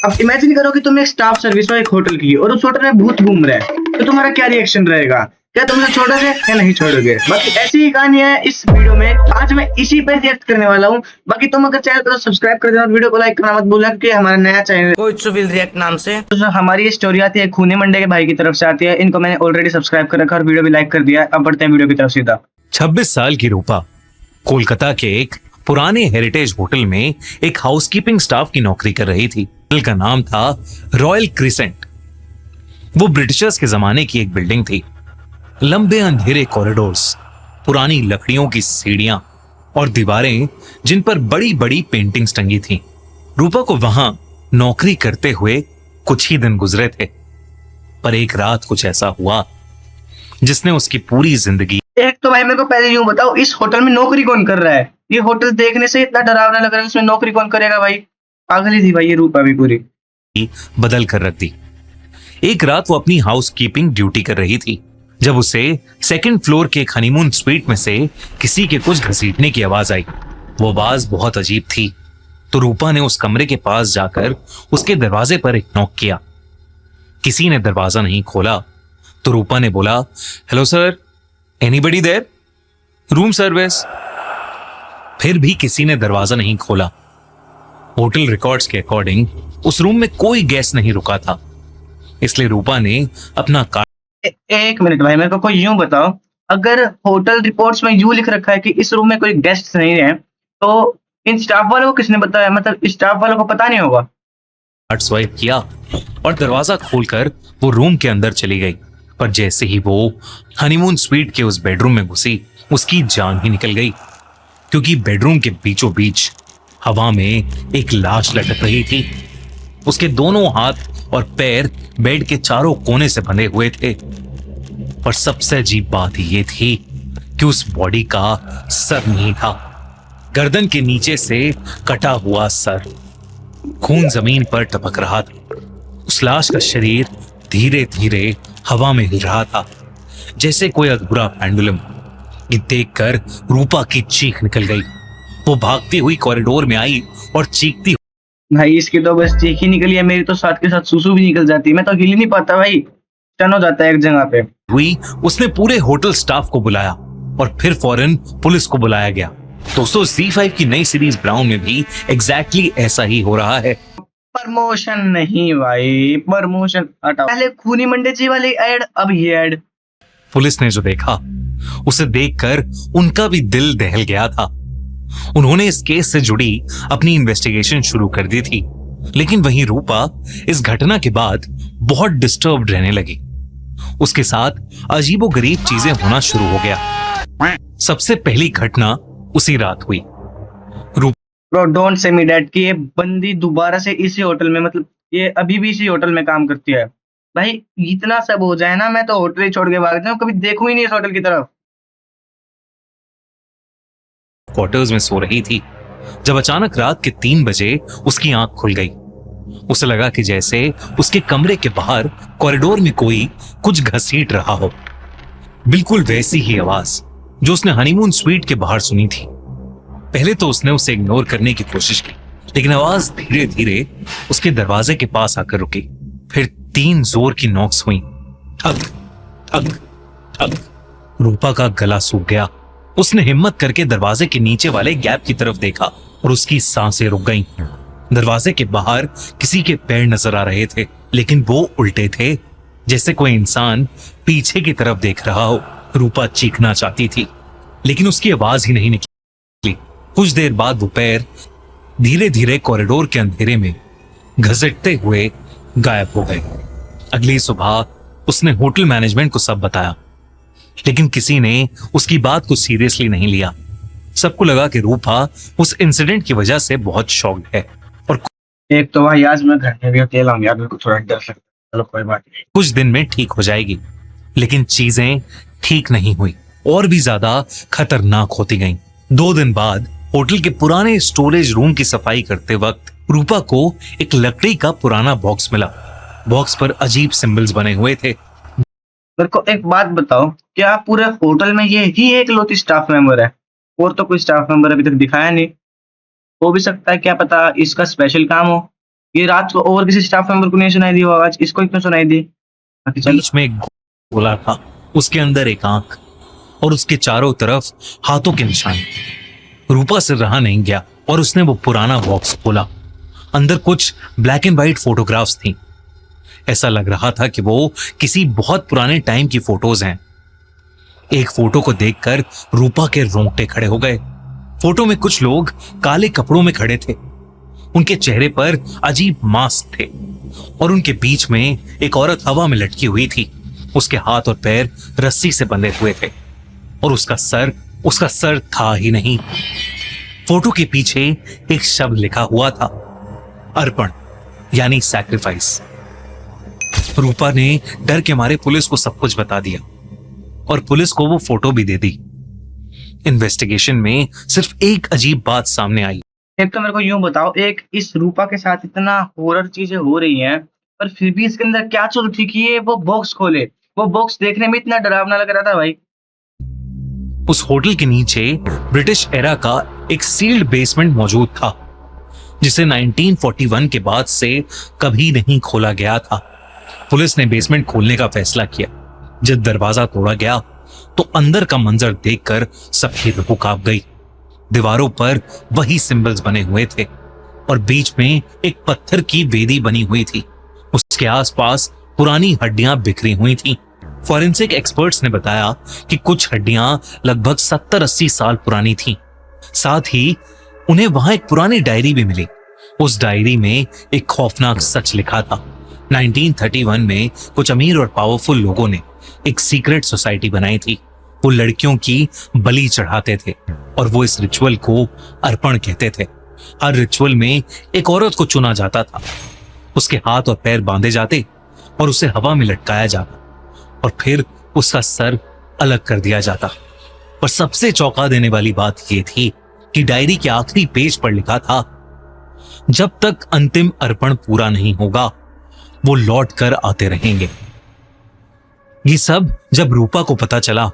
अब इमेजिन करो कि तुम एक स्टाफ सर्विस हो एक होटल की और उस होटल में भूत घूम रहा है, तो तुम्हारा क्या रिएक्शन रहेगा? क्या तुम उसे छोड़ोगे या नहीं छोड़ोगे? बाकी ऐसी ही कहानी है इस वीडियो में, आज मैं इसी पे रिएक्ट करने वाला हूँ। बाकी तुम अगर चैनल को सब्सक्राइब कर देना, वीडियो को लाइक करना मत भूलना, क्योंकि हमारा नया चैनल कोइत्सु विल रिएक्ट नाम से तो हमारी ये स्टोरी आती है खूनी मंडे के भाई की तरफ से आती है। इनको मैंने ऑलरेडी सब्सक्राइब कर रखा और वीडियो भी लाइक कर दिया। अब बढ़ते हैं वीडियो की तरफ सीधा। 26 साल की रूपा कोलकाता के एक पुराने हेरिटेज होटल में एक हाउसकीपिंग स्टाफ की नौकरी कर रही थी। होटल का नाम था रॉयल क्रिसेंट। वो ब्रिटिशर्स के जमाने की एक बिल्डिंग थी। लंबे अंधेरे कॉरिडोर्स, पुरानी लकड़ियों की सीढ़ियां और दीवारें जिन पर बड़ी बड़ी पेंटिंग्स टंगी थीं। रूपा को वहां नौकरी करते हुए कुछ ही दिन गुजरे थे, पर एक रात कुछ ऐसा हुआ जिसने उसकी पूरी जिंदगी। एक तो भाई मेरे को पहले यूं बताओ, इस होटल में नौकरी कौन कर रहा है? ये होटल देखने से इतना डरावना लग रहा है, इसमें नौकरी कौन करेगा भाई? पागल ही थी भाई ये रूपा भी पूरी। बदल कर रख दी। एक रात वो अपनी हाउसकीपिंग ड्यूटी कर रही थी जब उसे सेकंड फ्लोर के एक हनीमून स्वीट में से किसी के कुछ घसीटने की आवाज आई। वो आवाज बहुत अजीब थी, तो रूपा ने उस कमरे के पास जाकर उसके दरवाजे पर एक नॉक किया। किसी ने दरवाजा नहीं खोला, तो रूपा ने बोला, hello sir, anybody there? Room service. फिर भी किसी ने दरवाजा नहीं खोला। होटल रिकॉर्ड्स के अकॉर्डिंग उस रूम में कोई गेस्ट नहीं रुका था, इसलिए रूपा ने अपना एक मिनट भाई, मेरे को कोई यूं बताओ, अगर होटल रिपोर्ट्स में यूं लिख रखा है कि इस रूम में कोई गेस्ट नहीं है, तो इन स्टाफ वालों को किसने बताया? मतलब स्टाफ वालों को पता नहीं होगा? कार्ड स्वाइप किया और दरवाजा खोलकर वो रूम के अंदर चली गई। पर जैसे ही वो हनीमून स्वीट के उस बेडरूम में घुसी, उसकी जान ही निकल गई, क्योंकि बेडरूम के बीचों बीच हवा में एक लाश लटक रही थी। उसके दोनों हाथ और पैर बेड के चारों कोने से बंधे हुए थे। पर सबसे अजीब बात ये थी कि उस बॉडी का सर नहीं था। गर्दन के नीचे से कटा हुआ सर, खून जमीन पर टपक रहा था। उस लाश का शरीर धीरे धीरे हवा में हिल रहा था, जैसे कोई अधूरा पेंडुलम। ये देखकर रूपा की चीख निकल गई। वो भागती हुई कॉरिडोर में आई और चीखती, भाई इसकी तो बस चीख ही निकली है, मेरी तो साथ के साथ सुसु भी निकल जाती है। मैं तो हिल ही नहीं पाता भाई, टन हो जाता है एक जगह पे। हुई उसने पूरे होटल स्टाफ को बुलाया और फिर फौरन पुलिस को बुलाया गया। दोस्तों, Z5 की नई सीरीज ब्राउन में भी एग्जैक्टली ऐसा ही हो रहा है। प्रमोशन नहीं भाई, प्रमोशन हटाओ। पहले खूनी मंडे जी वाली एड, अब ये एड। पुलिस ने जो देखा उसे देखकर उनका भी दिल दहल गया था। उन्होंने इस केस से जुड़ी अपनी इन्वेस्टिगेशन शुरू कर दी थी, लेकिन वहीं रूपा इस घटना के बाद बहुत डिस्टर्ब्ड रहने लगी। उसके साथ अजीबोगरीब चीजें होना शुरू हो गया। सबसे पहली घटना उसी रात हुई। Bro don't say me dad कि ये बंदी दोबारा से इसी होटल में, मतलब ये अभी भी इसी होटल में काम करती है। भाई इतना सब हो जाए ना, मैं तो होटल ही छोड़ के भाग जाऊं, कभी देखूं ही नहीं इस होटल की तरफ। क्वार्टर्स में सो रही थी जब अचानक रात के 3 बजे उसकी आंख खुल गई। उसे लगा कि जैसे उसके कमरे के बाहर कॉरिडोर में कोई कुछ घसीट रहा हो। बिल्कुल वैसी ही आवाज जो उसने हनीमून स्वीट के बाहर सुनी थी। पहले तो उसने उसे इग्नोर करने की कोशिश की, लेकिन आवाज धीरे धीरे उसके दरवाजे के पास आकर रुकी। फिर 3 जोर की नॉक्स हुई। ठग ठग ठग। रूपा का गला सूख गया। उसने हिम्मत करके दरवाजे के नीचे वाले गैप की तरफ देखा और उसकी सांसें रुक गईं। दरवाजे के बाहर किसी के पैर नजर आ रहे थे, लेकिन वो उल्टे थे, जैसे कोई इंसान पीछे की तरफ देख रहा हो। रूपा चीखना चाहती थी, लेकिन उसकी आवाज ही नहीं निकली। कुछ देर बाद वो पैर धीरे धीरे कॉरिडोर के अंधेरे में घसीटते हुए गायब हो गए। अगली सुबह उसने होटल मैनेजमेंट को सब बताया, लेकिन किसी ने उसकी बात को सीरियसली नहीं लिया। सबको लगा कि रूपा उस इंसिडेंट की वजह से बहुत शॉक्ड है। और एक तो भाई आज मैं घर में भी अकेला हूं यार, मेरे को थोड़ा डर लगता है। चलो कोई बात नहीं, कुछ दिन में ठीक हो जाएगी। लेकिन चीजें ठीक नहीं हुई, और भी ज्यादा खतरनाक होती गईं। 2 दिन बाद होटल के पुराने स्टोरेज रूम की सफाई करते वक्त रूपा को एक लकड़ी का पुराना बॉक्स मिला। बॉक्स पर अजीब सिंबल्स बने हुए थे। मेरे को एक बात बताओ, क्या पूरे होटल में ये ही एक लौती स्टाफ मेंबर है? और तो कोई स्टाफ मेंबर अभी तक दिखाया नहीं। हो भी सकता है, क्या पता इसका स्पेशल काम हो। ये रात को और किसी स्टाफ मेंबर को नहीं सुनाई दी वो आवाज, इसको ही क्यों सुनाई दी? बाकी चलो। बीच में एक गोला था, उसके अंदर एक आंख और उसके चारों तरफ हाथों के निशान। रूपा से रहा नहीं गया और उसने वो पुराना बॉक्स खोला। अंदर कुछ ब्लैक एंड व्हाइट फोटोग्राफ्स थी। ऐसा लग रहा था कि वो किसी बहुत पुराने टाइम की फोटोज हैं। एक फोटो को देखकर रूपा के रोंगटे खड़े हो गए। फोटो में कुछ लोग काले कपड़ों में खड़े थे। उनके चेहरे पर अजीब मास्क थे और उनके बीच में एक औरत हवा में लटकी हुई थी। उसके हाथ और पैर रस्सी से बंधे हुए थे और उसका सर था ही नहीं। फोटो के पीछे एक शब्द लिखा हुआ था, अर्पण, यानी सैक्रिफाइस। रूपा ने डर के मारे पुलिस को सब कुछ बता दिया और पुलिस को वो फोटो भी दे दी। इन्वेस्टिगेशन में सिर्फ एक अजीब बात सामने आई। एक तो मेरे को यूं बताओ, एक इस रूपा के साथ इतना हॉरर चीजें हो रही हैं, पर फिर भी इसके अंदर क्या चल थी कि ये वो बॉक्स खोले। वो बॉक्स देखने में इतना डरावना लग रहा था भाई। उस होटल के नीचे ब्रिटिश एरा का एक सील्ड बेसमेंट मौजूद था, जिसे 1941 के बाद से कभी नहीं खोला गया था। पुलिस ने बेसमेंट खोलने का फैसला किया। जब दरवाजा तोड़ा गया तो अंदर का मंजर देखकर सबकी रूह कांप गई। दीवारों पर वही सिंबल्स बने हुए थे और बीच में एक पत्थर की वेदी बनी हुई थी। उसके आसपास पुरानी हड्डियां बिखरी हुई थीं। फॉरेंसिक एक्सपर्ट्स ने बताया कि कुछ हड्डियां लगभग 70-80 साल पुरानी थीं। साथ ही उन्हें वहां एक पुरानी डायरी भी मिली। उस डायरी में एक खौफनाक सच लिखा था। 1931 में कुछ अमीर और पावरफुल लोगों ने एक सीक्रेट सोसाइटी बनाई थी। वो लड़कियों की बलि चढ़ाते थे और वो इस रिचुअल को अर्पण कहते थे। हर रिचुअल में एक औरत को चुना जाता था, उसके हाथ और पैर बांधे जाते और उसे हवा में लटकाया जाता और फिर उसका सर अलग कर दिया जाता। पर सबसे चौंका देने वाली बात यह थी कि डायरी के आखिरी पेज पर लिखा था, जब तक अंतिम अर्पण पूरा नहीं होगा वो लौट कर आते रहेंगे। ये सब जब रूपा को पता चला।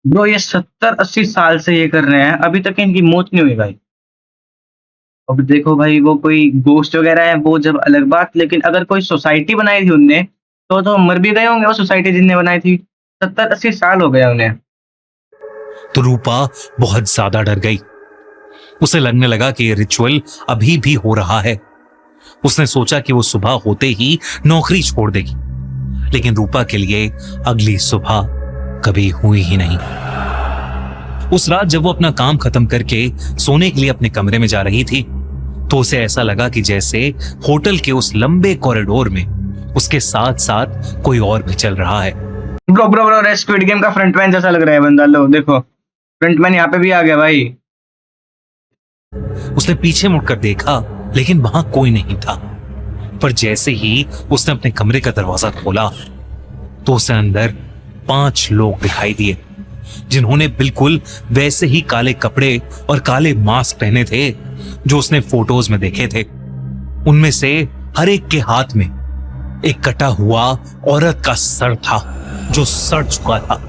ब्रो ये 70-80 साल से ये कर रहे हैं, अभी तक इनकी मौत नहीं हुई भाई। अब देखो भाई, वो कोई गोश्त वगैरह है वो जब अलग बात, लेकिन अगर कोई सोसाइटी बनाई थी उनने तो मर भी गए होंगे वो सोसाइटी जिनने बनाई थी। 70-80 साल हो गए उन्हें। तो रूपा बहुत ज्यादा डर गई। उसे लगने लगा कि ये रिचुअल अभी भी हो रहा है। उसने सोचा कि वो सुबह होते ही नौकरी छोड़ देगी, लेकिन रूपा के लिए अगली सुबह कभी हुई ही नहीं। उस रात जब वो अपना काम खत्म करके सोने के लिए अपने कमरे में जा रही थी तो उसे ऐसा लगा कि जैसे होटल के उस लंबे कॉरिडोर में उसके साथ साथ कोई और भी चल रहा है। ब्रो स्क्विड गेम का फ्रंटमैन जैसा लग रहा है बंदा। लो देखो, फ्रंटमैन यहाँ पे भी आ गया भाई। उसने पीछे मुड़कर देखा लेकिन वहां कोई नहीं था। पर जैसे ही उसने अपने कमरे का दरवाजा खोला तो उसे अंदर 5 लोग दिखाई दिए, जिन्होंने बिल्कुल वैसे ही काले कपड़े और काले मास्क पहने थे जो उसने फोटोज में देखे थे। उनमें से हर एक के हाथ में एक कटा हुआ औरत का सर था जो सड़ चुका था।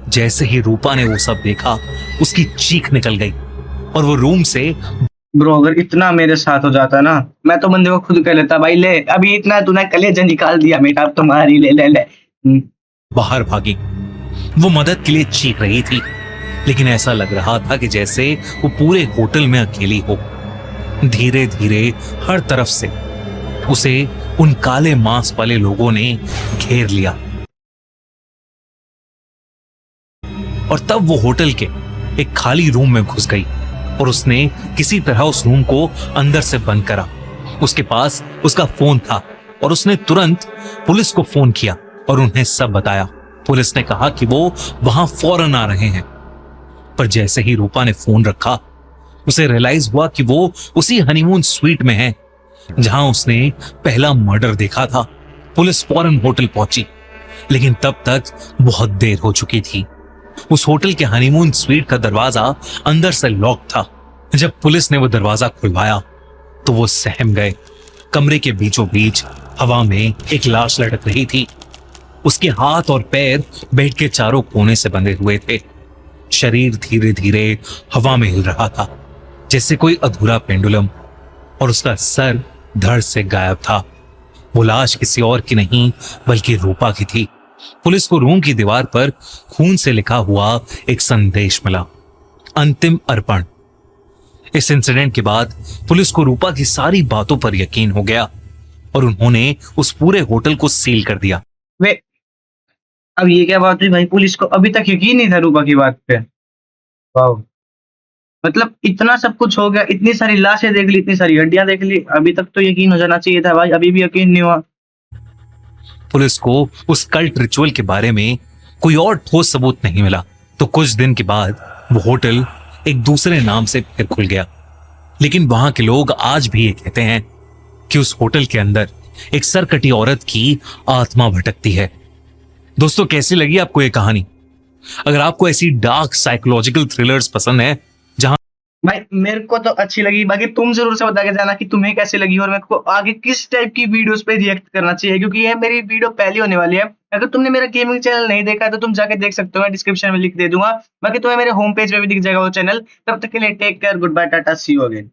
जैसे ही रूपा ने वो सब देखा उसकी चीख निकल गई और वो रूम से। ब्रो अगर इतना मेरे साथ हो जाता ना, मैं तो बंदे को खुद कह लेता, भाई ले अभी इतना तूने कलेजा निकाल दिया मेरा, अब तुम्हारी ले। बाहर भागी। वो मदद के लिए चीख रही थी, लेकिन ऐसा लग रहा था कि जैसे वो पूरे होटल में अकेली हो। धीरे धीरे हर तरफ से उसे उन काले मांस वाले लोगों ने घेर लिया और तब वो होटल के एक खाली रूम में घुस गई और उसने किसी तरह उस रूम को अंदर से बंद करा। उसके पास उसका फोन था और उसने तुरंत पुलिस को फोन किया और उन्हें सब बताया। पुलिस ने कहा कि वो वहां फौरन आ रहे हैं। पर जैसे ही रूपा ने फोन रखा उसे रियलाइज हुआ कि वो उसी हनीमून स्वीट में है जहां उसने पहला मर्डर देखा था। पुलिस फौरन होटल पहुंची, लेकिन तब तक बहुत देर हो चुकी थी। उस होटल के हनीमून स्वीट का दरवाजा अंदर से लॉक था। जब पुलिस ने वो दरवाजा खुलवाया तो वो सहम गए। कमरे के बीचों बीच हवा में एक लाश लटक रही थी। उसके हाथ और पैर बेड के चारों कोने से बंधे हुए थे। शरीर धीरे धीरे हवा में हिल रहा था जैसे कोई अधूरा पेंडुलम, और उसका सर धड़ से गायब था। वो लाश किसी और की नहीं बल्कि रूपा की थी। पुलिस को रूम की दीवार पर खून से लिखा हुआ एक संदेश मिला, अंतिम अर्पण। इस इंसिडेंट के बाद पुलिस को रूपा की सारी बातों पर यकीन हो गया और उन्होंने उस पूरे होटल को सील कर दिया। वे अब ये क्या बात हुई भाई, पुलिस को अभी तक यकीन नहीं था रूपा की बात पे। वाह, मतलब इतना सब कुछ हो गया, इतनी सारी लाशें देख ली, इतनी सारी हड्डियां देख ली, अभी तक तो यकीन हो जाना चाहिए था भाई, अभी भी यकीन नहीं हुआ। पुलिस को उस कल्ट रिचुअल के बारे में कोई और ठोस सबूत नहीं मिला, तो कुछ दिन के बाद वो होटल एक दूसरे नाम से फिर खुल गया। लेकिन वहां के लोग आज भी ये कहते हैं कि उस होटल के अंदर एक सरकटी औरत की आत्मा भटकती है। दोस्तों, कैसी लगी आपको ये कहानी? अगर आपको ऐसी डार्क साइकोलॉजिकल थ्रिलर्स पसंद है जहां भाई मेरे को तो अच्छी लगी, बाकी तुम जरूर से बता के जाना कि तुम्हें कैसी लगी और मेरे को आगे किस टाइप की वीडियोस पे रिएक्ट करना चाहिए, क्योंकि ये मेरी वीडियो पहली होने वाली है। अगर तुमने मेरा गेमिंग चैनल नहीं देखा है तो तुम जाके देख सकते हो, मैं डिस्क्रिप्शन में लिख दे दूंगा। बाकी तुम्हें मेरे होम पेज पे भी दिख जाएगा वो चैनल। तब तक के लिए take care, good bye, tata, see you again.